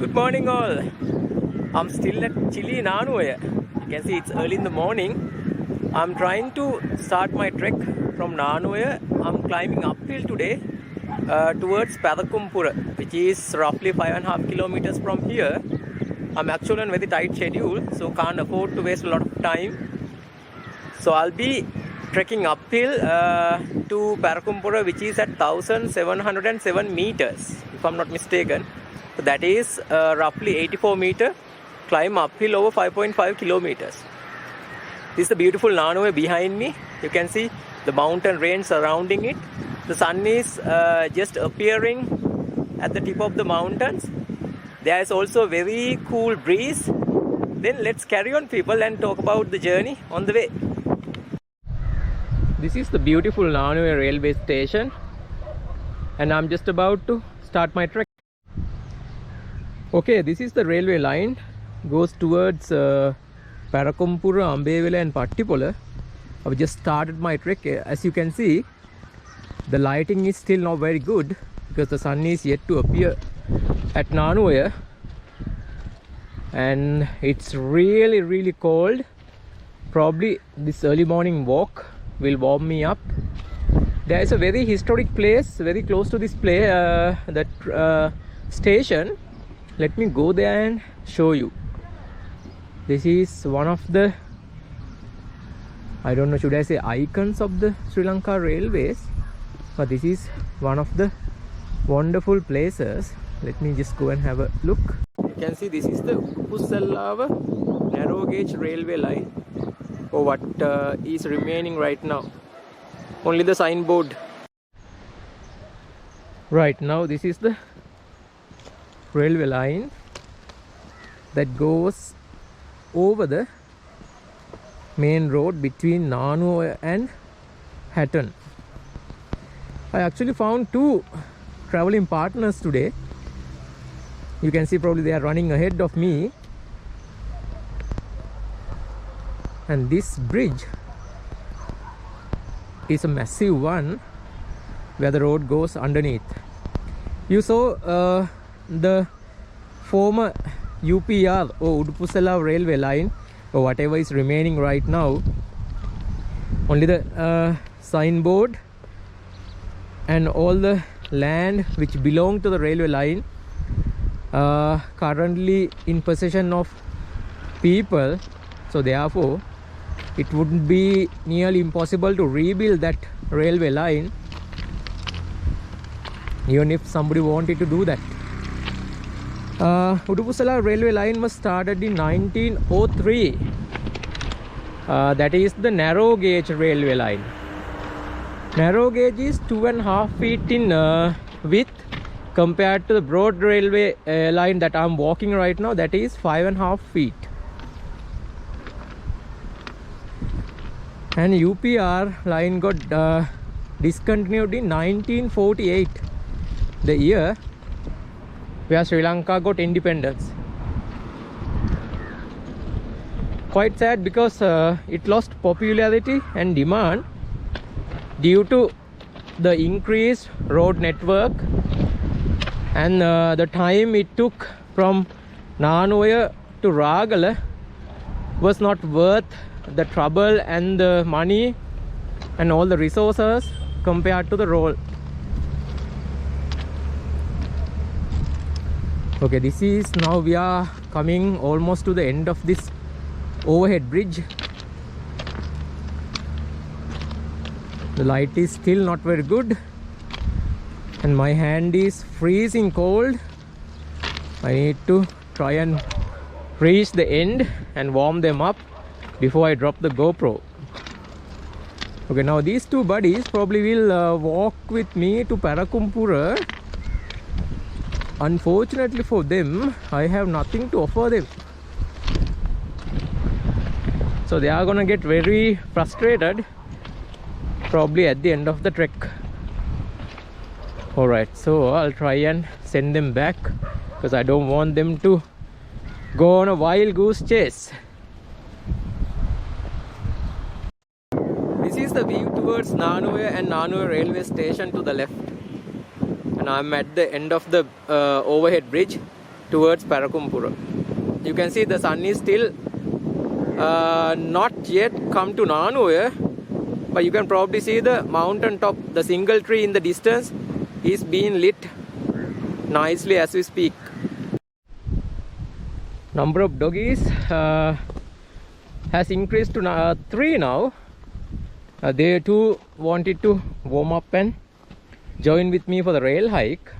Good morning all. I'm still at Chili Nanuaya. You can see it's early in the morning. I'm trying to start my trek from Nanuaya. I'm climbing uphill today towards Padakumpura, which is roughly 5.5 kilometers from here. I'm actually on a very tight schedule, so can't afford to waste a lot of time. So I'll be trekking uphill to Parakumpura, which is at 1707 meters, if I'm not mistaken. So that is roughly 84 meter climb uphill over 5.5 kilometers. This is the beautiful Nanuaya behind me. You can see the mountain range surrounding it. The sun is just appearing at the tip of the mountains. There is also a very cool breeze. Then let's carry on, people, and talk about the journey on the way. This is the beautiful Nanuaya railway station, and I'm just about to start my trek. Okay, this is the railway line, goes towards Parakumpura, Ambevela and Pattipola. I've just started my trek. As you can see, the lighting is still not very good because the sun is yet to appear at Nanuaya, and it's really cold. Probably this early morning walk will warm me up. There is a very historic place very close to this place, that station. Let me go there and show you. This is one of the, I don't know, should I say icons of the Sri Lanka railways, but this is one of the wonderful places. Let me just go and have a look. You can see this is the Upusallava narrow gauge railway line, or what is remaining right now. Only the signboard. Right now this is the railway line that goes over the main road between Nanuaya and Hatton. I actually found two traveling partners today. You can see probably they are running ahead of me. And this bridge is a massive one where the road goes underneath. You saw the former UPR or Udupusala railway line, or whatever is remaining right now. Only the signboard and all the land which belong to the railway line currently in possession of people. So therefore it would be nearly impossible to rebuild that railway line, even if somebody wanted to do that. Udupusala railway line was started in 1903. That is the narrow gauge railway line. Narrow gauge is 2.5 feet in width, compared to the broad railway line that I'm walking right now, that is 5.5 feet. And UPR line got discontinued in 1948, the year where Sri Lanka got independence. Quite sad because it lost popularity and demand due to the increased road network, and the time it took from Nanuaya to Ragala was not worth the trouble and the money and all the resources compared to the road. Okay, this is, now we are coming almost to the end of this overhead bridge. The light is still not very good and my hand is freezing cold. I need to try and reach the end and warm them up before I drop the GoPro. Okay, now these two buddies probably will walk with me to Parakumpura. Unfortunately for them, I have nothing to offer them, so they are gonna get very frustrated probably at the end of the trek. Alright, so I'll try and send them back because I don't want them to go on a wild goose chase. This is the view towards Nanuaya and Nanuaya railway station to the left, and I'm at the end of the overhead bridge. towards Parakumpura. You can see the sun is still not yet come to Nanuoya, but you can probably see the mountain top, the single tree in the distance is being lit nicely as we speak. Number of doggies has increased to 3 now. They too wanted to warm up and join with me for the rail hike.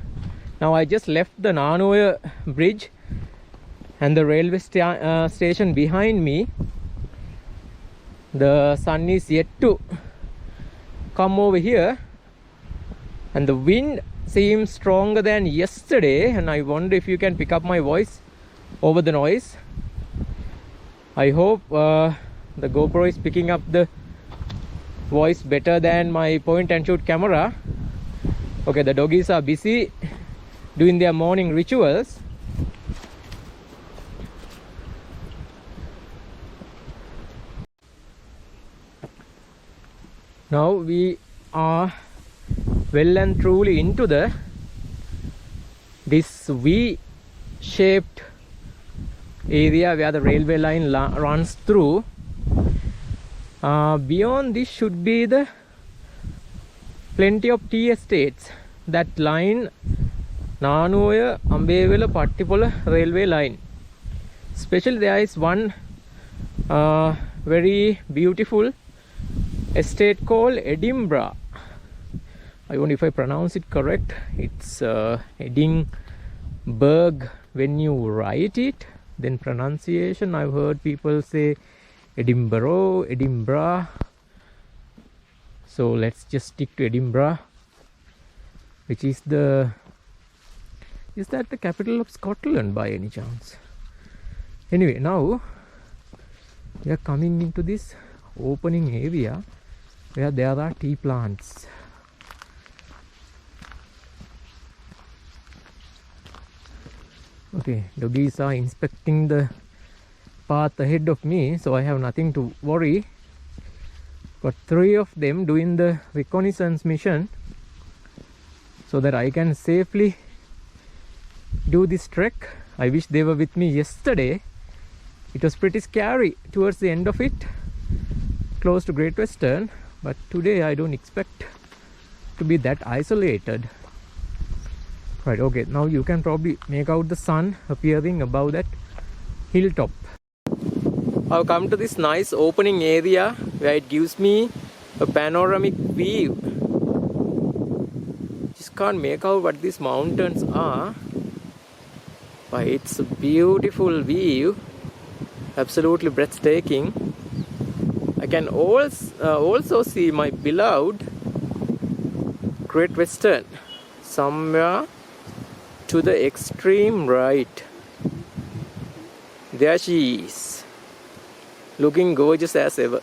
Now I just left the Nanuoya bridge and the railway station behind me. The sun is yet to come over here, and the wind seems stronger than yesterday, and I wonder if you can pick up my voice over the noise. I hope the GoPro is picking up the voice better than my point and shoot camera. Okay, the doggies are busy doing their morning rituals. Now we are well and truly into this V-shaped area where the railway line runs through. Beyond this should be the plenty of tea estates. That line, Nanuoya Ambewela Pattipola railway line. Especially there is one very beautiful estate called Edinburgh. I wonder if I pronounce it correct. It's Edinburgh when you write it. Then pronunciation, I've heard people say Edinburgh. So let's just stick to Edinburgh, which is that the capital of Scotland by any chance? Anyway, now we are coming into this opening area where there are tea plants. Okay, doggies are inspecting the path ahead of me, so I have nothing to worry. Got 3 of them doing the reconnaissance mission so that I can safely do this trek. I wish they were with me yesterday. It was pretty scary towards the end of it, close to Great Western, but today I don't expect to be that isolated. Right, okay, now you can probably make out the sun appearing above that hilltop. I've come to this nice opening area where it gives me a panoramic view. Just can't make out what these mountains are, but it's a beautiful view, absolutely breathtaking. I can also see my beloved Great Western somewhere to the extreme right. There she is, looking gorgeous as ever.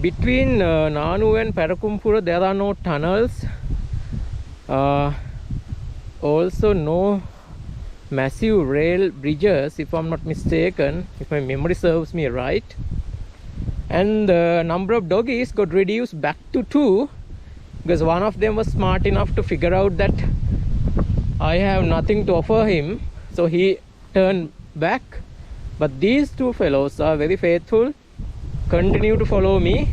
Between Nanuoya and Parakumpura there are no tunnels, also no massive rail bridges, if I'm not mistaken, if my memory serves me right. And the number of doggies got reduced back to 2 because one of them was smart enough to figure out that I have nothing to offer him, so he turned back. But these 2 fellows are very faithful, continue to follow me,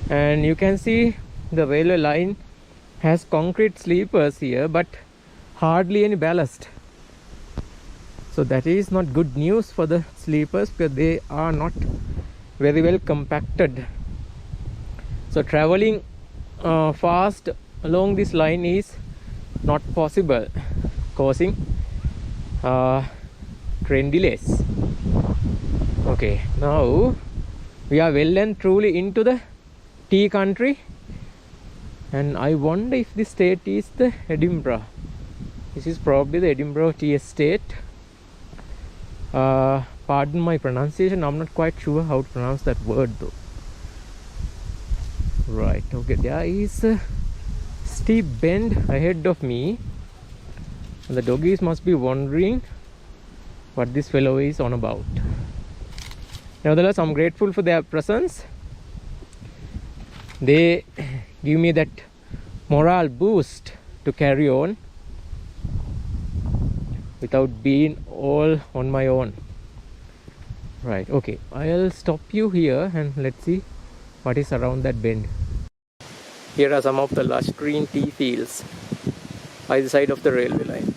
and you can see the railway line has concrete sleepers here but hardly any ballast. So that is not good news for the sleepers because they are not very well compacted. So traveling fast along this line is not possible, causing train delays. Okay, now we are well and truly into the tea country, and I wonder if this state is the Edinburgh. This is probably the Edinburgh Tea Estate. Pardon my pronunciation, I'm not quite sure how to pronounce that word though. Right, okay, there is a steep bend ahead of me, and the doggies must be wondering what this fellow is on about. Nevertheless, I'm grateful for their presence. They give me that morale boost to carry on without being all on my own. Right, okay, I'll stop you here and let's see what is around that bend. Here are some of the lush green tea fields by the side of the railway line.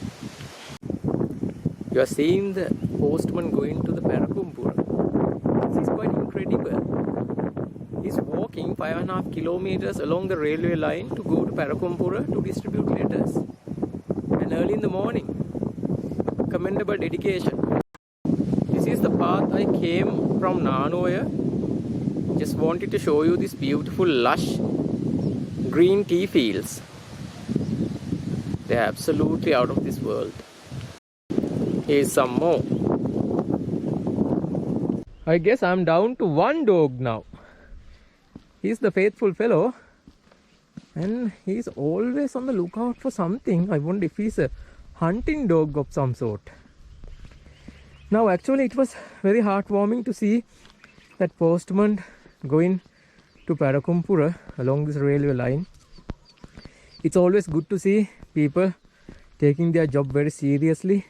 You are seeing the postman going to the Parakumpura. This is quite incredible. He's walking 5.5 kilometers along the railway line to go to Parakumpura to distribute letters. And early in the morning. Commendable dedication. This is the path I came from Nanuoya. Just wanted to show you this beautiful lush green tea fields. They're absolutely out of this world. Here's some more. I guess I'm down to one dog now. He's the faithful fellow and he's always on the lookout for something. I wonder if he's a hunting dog of some sort. Now actually it was very heartwarming to see that postman going to Parakumpura along this railway line. It's always good to see people taking their job very seriously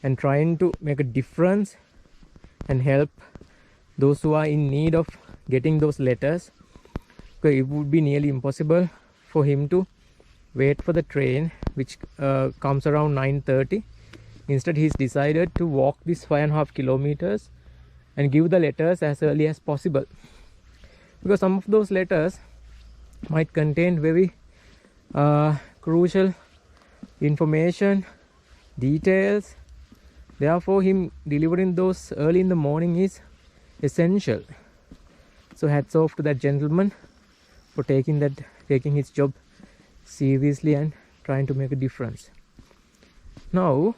and trying to make a difference and help those who are in need of getting those letters. Because it would be nearly impossible for him to wait for the train which comes around 9:30. Instead he's decided to walk this 5.5 kilometers and give the letters as early as possible, because some of those letters might contain very crucial information, details. Therefore him delivering those early in the morning is essential. So hats off to that gentleman for taking his job seriously and trying to make a difference. Now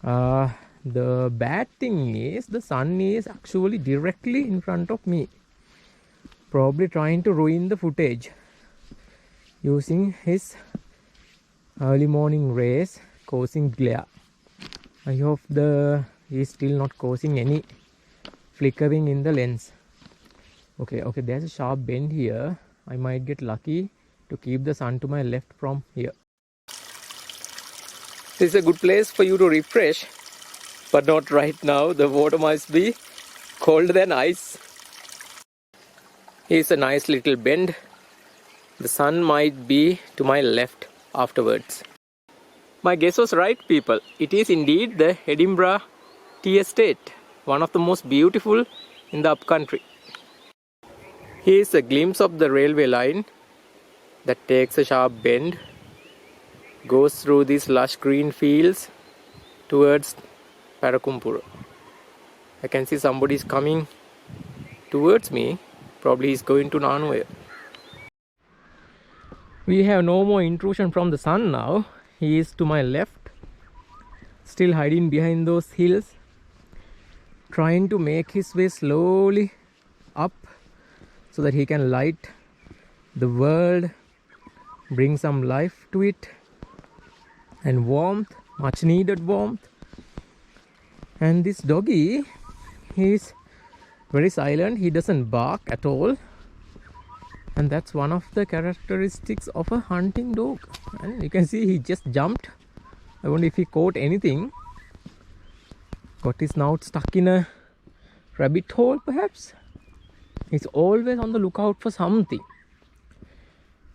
the bad thing is the sun is actually directly in front of me, probably trying to ruin the footage using his early morning rays, causing glare. I hope he's still not causing any flickering in the lens. Okay, there's a sharp bend here. I might get lucky to keep the sun to my left from here. This is a good place for you to refresh, but not right now. The water must be colder than ice. Here's a nice little bend. The sun might be to my left afterwards. My guess was right, people. It is indeed the Edinburgh Tea Estate, one of the most beautiful in the upcountry. Here's a glimpse of the railway line that takes a sharp bend, goes through these lush green fields towards Parakumpura. I can see somebody is coming towards me. Probably he's going to Nanuoya. We have no more intrusion from the sun now. He is to my left, still hiding behind those hills, trying to make his way slowly up so that he can light the world, bring some life to it and warmth, much needed warmth. And this doggy, he is very silent. He doesn't bark at all, and that's one of the characteristics of a hunting dog. And you can see he just jumped. I wonder if he caught anything. Got his snout stuck in a rabbit hole perhaps. He's always on the lookout for something.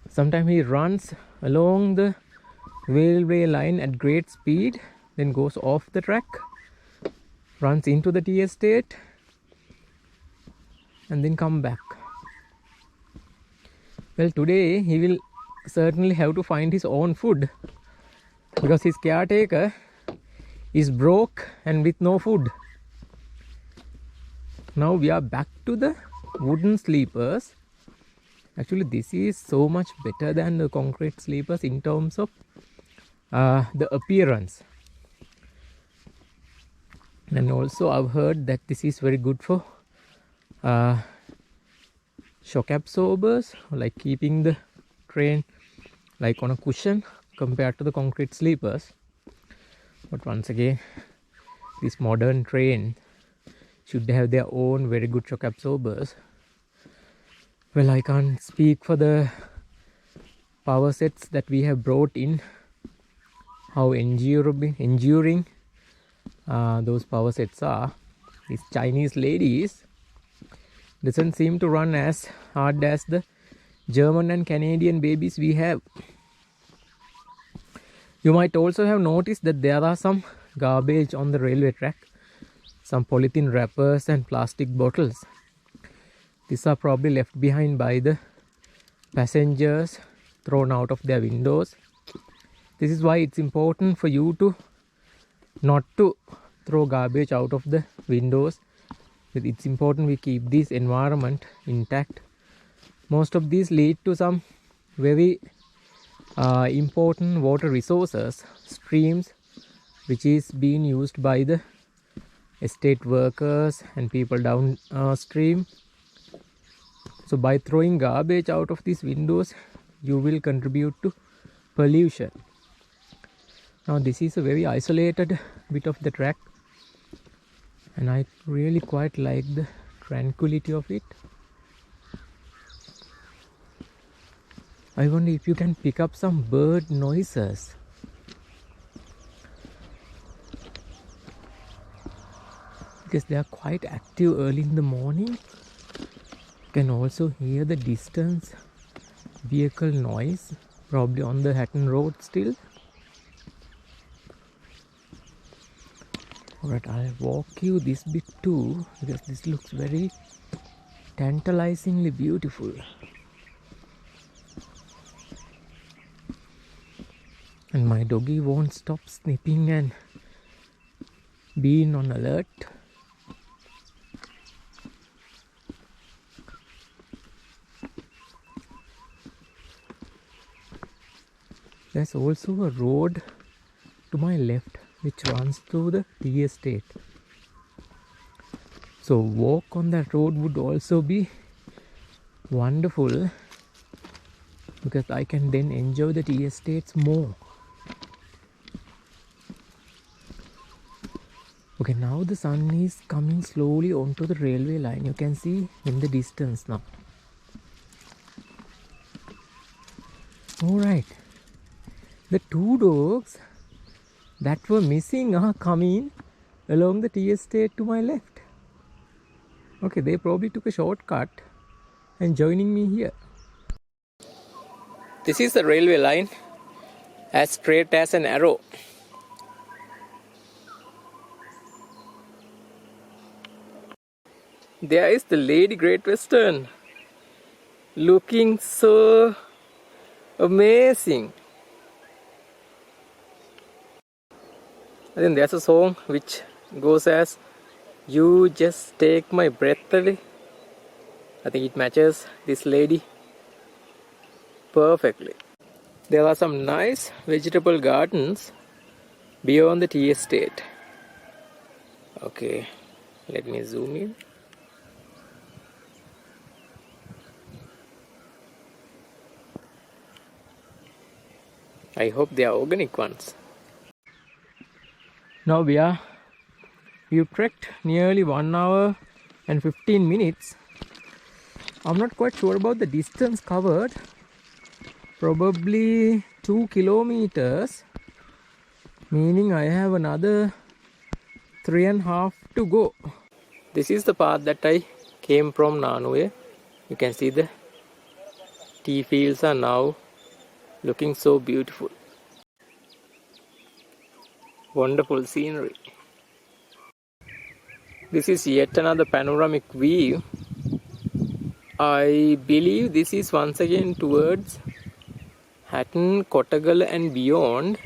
Sometimes he runs along the railway line at great speed, then goes off the track, runs into the tea estate, and then come back. Well, today he will certainly have to find his own food, because his caretaker is broke and with no food. Now we are back to the wooden sleepers. Actually, this is so much better than the concrete sleepers in terms of the appearance. And also I've heard that this is very good for shock absorbers, like keeping the train like on a cushion compared to the concrete sleepers. But once again, this modern train should have their own very good shock absorbers. Well, I can't speak for the power sets that we have brought in, how enduring those power sets are. These Chinese ladies doesn't seem to run as hard as the German and Canadian babies we have. You might also have noticed that there are some garbage on the railway track, some polythene wrappers and plastic bottles. These are probably left behind by the passengers, thrown out of their windows. This is why it's important for you to not to throw garbage out of the windows. It's important we keep this environment intact. Most of these lead to some very important water resources, streams, which is being used by the estate workers and people downstream. So by throwing garbage out of these windows, you will contribute to pollution. Now this is a very isolated bit of the track, and I really quite like the tranquility of it. I wonder if you can pick up some bird noises. Because they are quite active early in the morning. You can also hear the distance vehicle noise, probably on the Hatton Road still. Alright, I'll walk you this bit too, because this looks very tantalizingly beautiful. And my doggy won't stop sniffing and being on alert. There's also a road to my left which runs through the tea estate. So walk on that road would also be wonderful, because I can then enjoy the tea estates more. Okay, now the sun is coming slowly onto the railway line. You can see in the distance now. Alright, the two dogs that were missing are coming along the tea estate to my left. Okay, they probably took a shortcut and joining me here. This is the railway line, as straight as an arrow. There is the Lady Great Western, looking so amazing. I think there's a song which goes as, "You just take my breath away." I think it matches this lady perfectly. There are some nice vegetable gardens beyond the tea estate. Okay, let me zoom in. I hope they are organic ones. Now we've trekked nearly 1 hour and 15 minutes. I'm not quite sure about the distance covered. Probably 2 kilometers, meaning I have another 3.5 to go. This is the path that I came from Nanuya. You can see the tea fields are now looking so beautiful. Wonderful scenery. This is yet another panoramic view. I believe this is once again towards Hatton, Kottagala and beyond.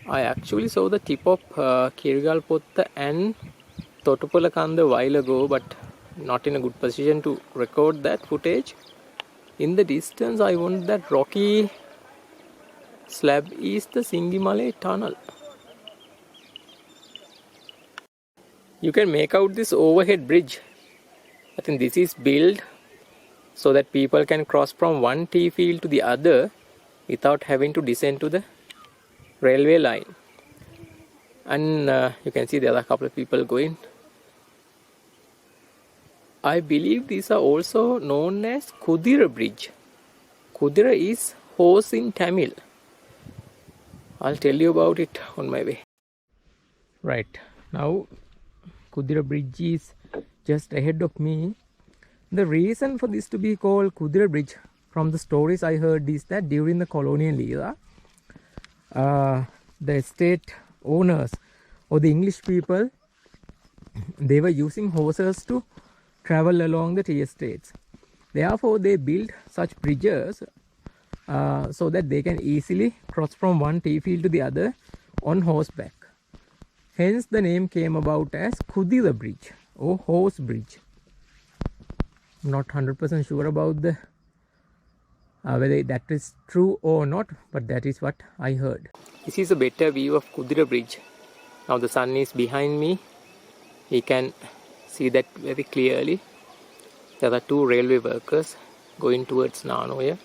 I actually saw the tip of Kirigalpotta and Thotupalakanda a while ago, but not in a good position to record that footage. In the distance, I wonder that rocky slab is the Singimale tunnel. You can make out this overhead bridge. I think this is built so that people can cross from one tea field to the other without having to descend to the railway line. And you can see there are a couple of people going. I believe these are also known as Kudira Bridge. Kudira is horse in Tamil. I'll tell you about it on my way. Right, now Kudira Bridge is just ahead of me. The reason for this to be called Kudira Bridge, from the stories I heard, is that during the colonial era, the estate owners or the English people, they were using horses to travel along the tea estates. Therefore, they built such bridges so that they can easily cross from one tea field to the other on horseback. Hence, the name came about as Kudira Bridge or Horse Bridge. I'm not 100% sure about the whether that is true or not, but that is what I heard. This is a better view of Kudira Bridge. Now the sun is behind me. We can see that very clearly. There are two railway workers going towards Nanoya.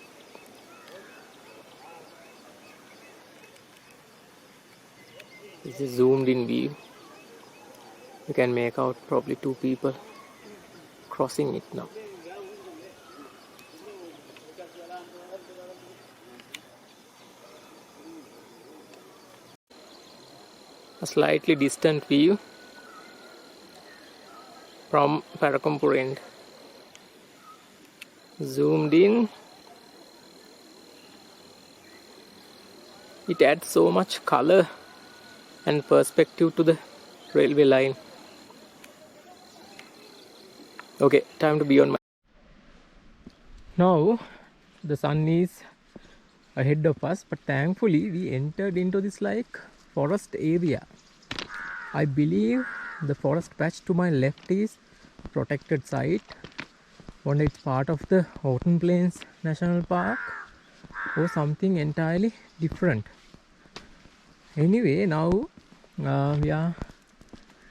This is a zoomed in view. You can make out probably two people crossing it now. A slightly distant view from Parakumpur end. Zoomed in. It adds so much color and perspective to the railway line. Okay, time to be on my... Now the sun is ahead of us, but thankfully we entered into this like forest area. I believe the forest patch to my left is protected site. Wonder it's part of the Houghton Plains National Park or something entirely different. Anyway, now we are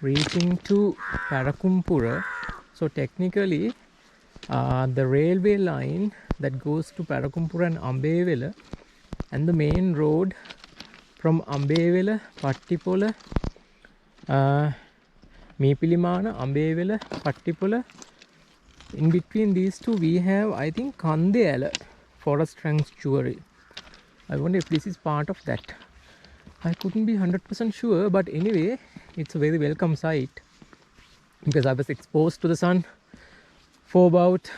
reaching to Parakumpura. So technically the railway line that goes to Parakumpura and Ambevela, and the main road from Ambevela, Pattipola, Meepilimana, Ambevela, Pattipola. In between these two we have, I think, Kandeyala Forest Sanctuary. I wonder if this is part of that. I couldn't be 100% sure, but anyway, it's a very welcome site because I was exposed to the sun for about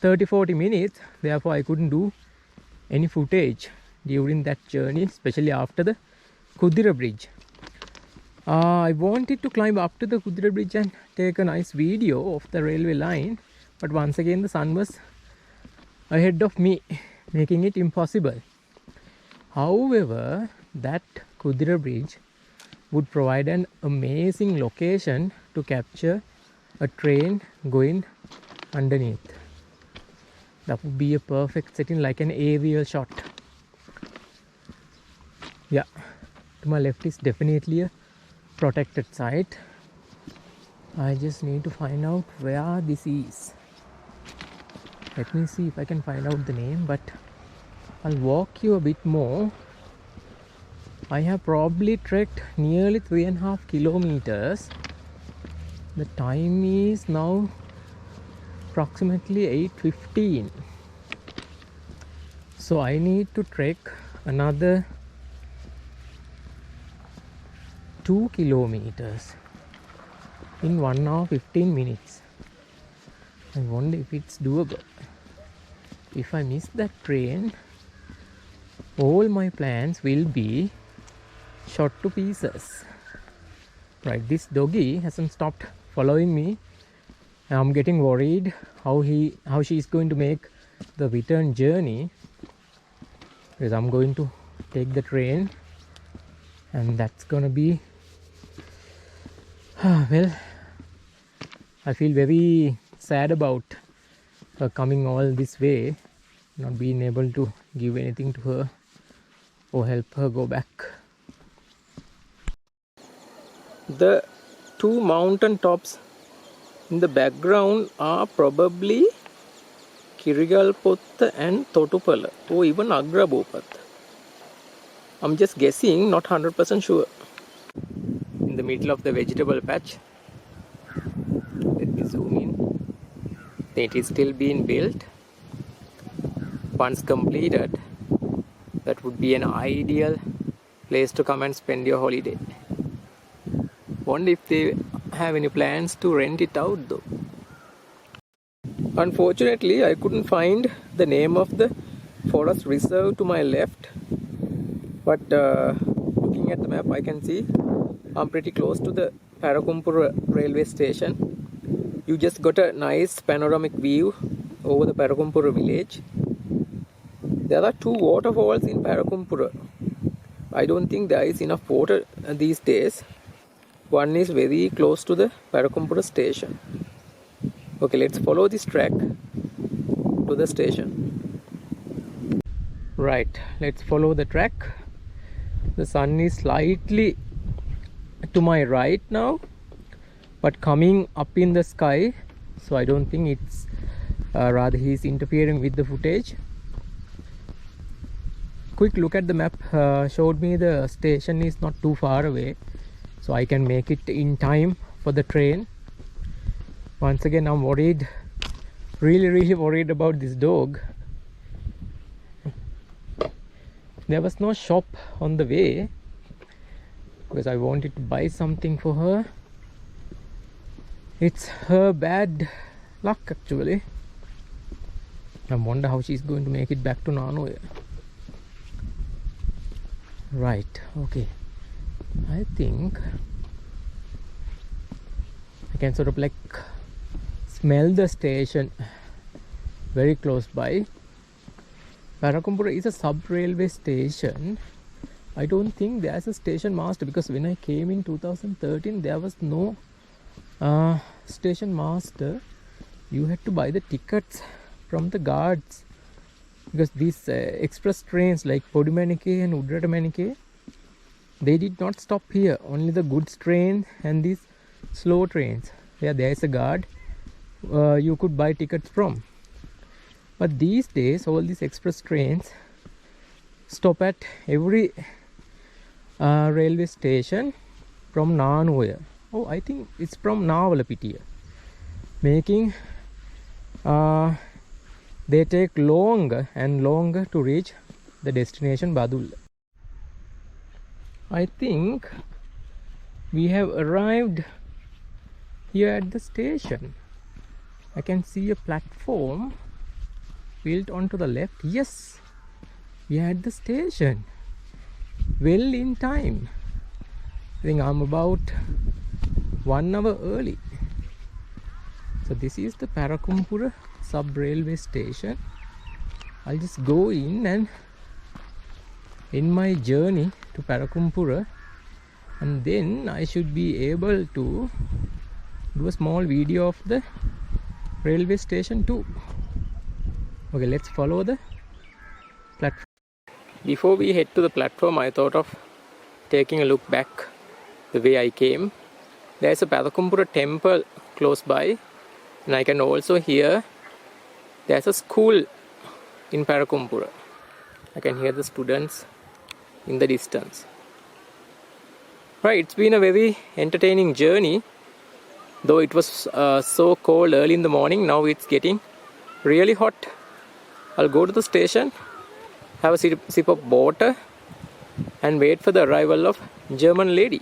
30-40 minutes. Therefore, I couldn't do any footage during that journey, especially after the Kudira Bridge. I wanted to climb up to the Kudira Bridge and take a nice video of the railway line, but once again the sun was ahead of me, making it impossible. However, that Kudira Bridge would provide an amazing location to capture a train going underneath. That would be a perfect setting, like an aerial shot. Yeah, to my left is definitely a protected site. I just need to find out where this is. Let me see if I can find out the name, but I'll walk you a bit more. I have probably trekked nearly 3.5 kilometers. The time is now approximately 8:15. So I need to trek another 2 kilometers in 1 hour 15 minutes. I wonder if it's doable. If I miss that train, all my plans will be shot to pieces. Right, this doggy hasn't stopped following me. I'm getting worried how she is going to make the return journey, because I'm going to take the train, and that's gonna be well, I feel very sad about her coming all this way, not being able to give anything to her or help her go back. The two mountain tops in the background are probably Kirigalpotta and Thotupala, or even Agrabopatha. I'm just guessing, not 100% sure. In the middle of the vegetable patch. Let me zoom in. It is still being built. once completed, that would be an ideal place to come and spend your holiday. Wonder if they have any plans to rent it out though. Unfortunately, I couldn't find the name of the forest reserve to my left, but looking at the map I can see I'm pretty close to the Parakumpura railway station. You just got a nice panoramic view over the Parakumpura village. There are two waterfalls in Parakumpura. I don't think there is enough water these days. One is very close to the Parakumpura station. Okay, let's follow this track to the station. Right, let's follow the track. The sun is slightly to my right now, but coming up in the sky, so I don't think it's rather he's interfering with the footage. Quick look at the map showed me the station is not too far away, so I can make it in time for the train. Once again, I'm worried, really worried about this dog. There was no shop on the way because I wanted to buy something for her. It's her bad luck actually. I wonder how she's going to make it back to Nanoya. Right, okay. I think I can sort of like smell the station very close by. Parakumpura is a sub-railway station. I don't think there's a station master, because when I came in 2013 there was no station master. You had to buy the tickets from the guards, because these express trains like Podumanike and Udratamanike, they did not stop here. Only the goods train and these slow trains, there is a guard you could buy tickets from. But these days all these express trains stop at every railway station from Nanoya. Oh, I think it's from Navalapitiya, making they take longer and longer to reach the destination Badulla. I think we have arrived here at the station. I can see a platform built onto the left. Yes, we are at the station. Well in time. I think I'm about 1 hour early. So this is the Parakumpura sub-railway station. I'll just go in and in my journey to Parakumpura, and then I should be able to do a small video of the railway station too. Okay, let's follow the platform. Before we head to the platform, I thought of taking a look back the way I came. There's a Parakumpura temple close by, and I can also hear there's a school in Parakumpura. I can hear the students in the distance. Right, it's been a very entertaining journey, though it was so cold early in the morning. Now it's getting really hot. I'll go to the station, have a sip of water, and wait for the arrival of German lady.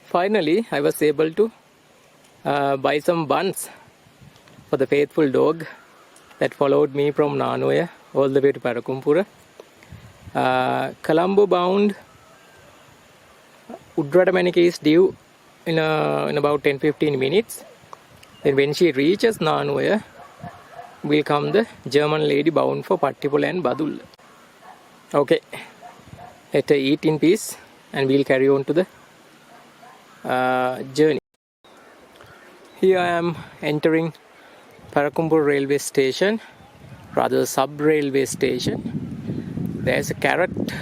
Finally, I was able to buy some buns for the faithful dog that followed me from Nanoya all the way to Parakumpura. Colombo bound Udratamanike is due in about 10-15 minutes. Then when she reaches Nanoya, will come the German lady bound for Pattipula and Badulla. Okay, let her eat in peace and we'll carry on to the journey. Here I am entering Parakumpura railway station, rather sub-railway station. There's a carrot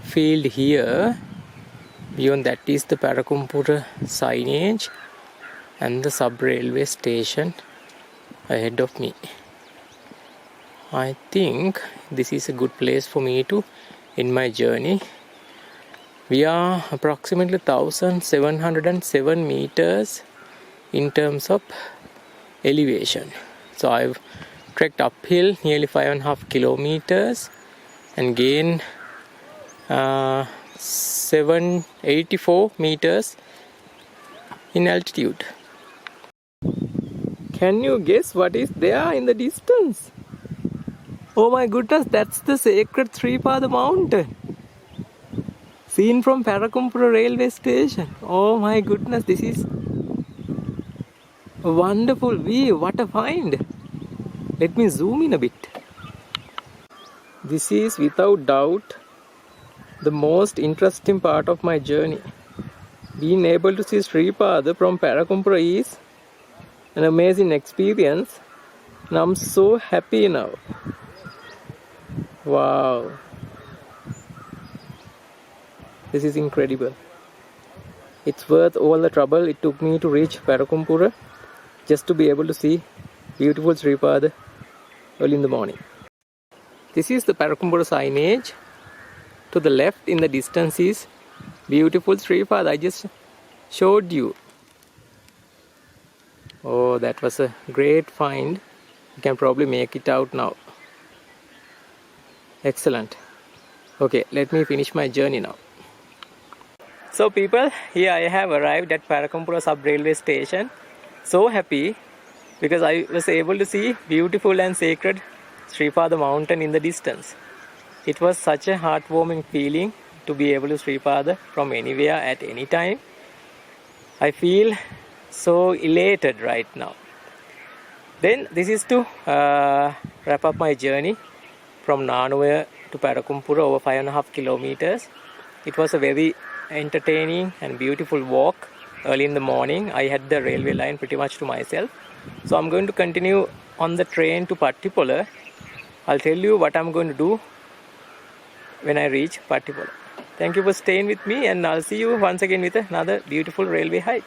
field here. Beyond that is the Parakumpura signage and the sub-railway station ahead of me. I think this is a good place for me to end my journey. We are approximately 1707 meters in terms of elevation. So I've trekked uphill nearly 5.5 kilometers and gained 784 meters in altitude. Can you guess what is there in the distance? Oh my goodness, that's the sacred Sripada mountain. Seen from Parakumpura railway station. Oh my goodness, this is a wonderful view. What a find. Let me zoom in a bit. This is without doubt the most interesting part of my journey. Being able to see Sripada from Parakumpura is an amazing experience, and I'm so happy now. Wow, this is incredible. It's worth all the trouble it took me to reach Parakumpura just to be able to see beautiful Sripada early in the morning. This is the Parakumpura signage. To the left in the distance is beautiful Sripada I just showed you. Oh, that was a great find. You can probably make it out now. Excellent. Okay, let me finish my journey now. So people, here I have arrived at Parakumpura sub railway station. So happy because I was able to see beautiful and sacred Sripada mountain in the distance. It was such a heartwarming feeling to be able to Sripada from anywhere at any time. I feel so elated right now. Then this is to wrap up my journey from Nanuaya to Parakumpura over 5.5 kilometers. It was a very entertaining and beautiful walk early in the morning. I had the railway line pretty much to myself. So I'm going to continue on the train to Pattipola. I'll tell you what I'm going to do when I reach Pattipola. Thank you for staying with me, and I'll see you once again with another beautiful railway hike.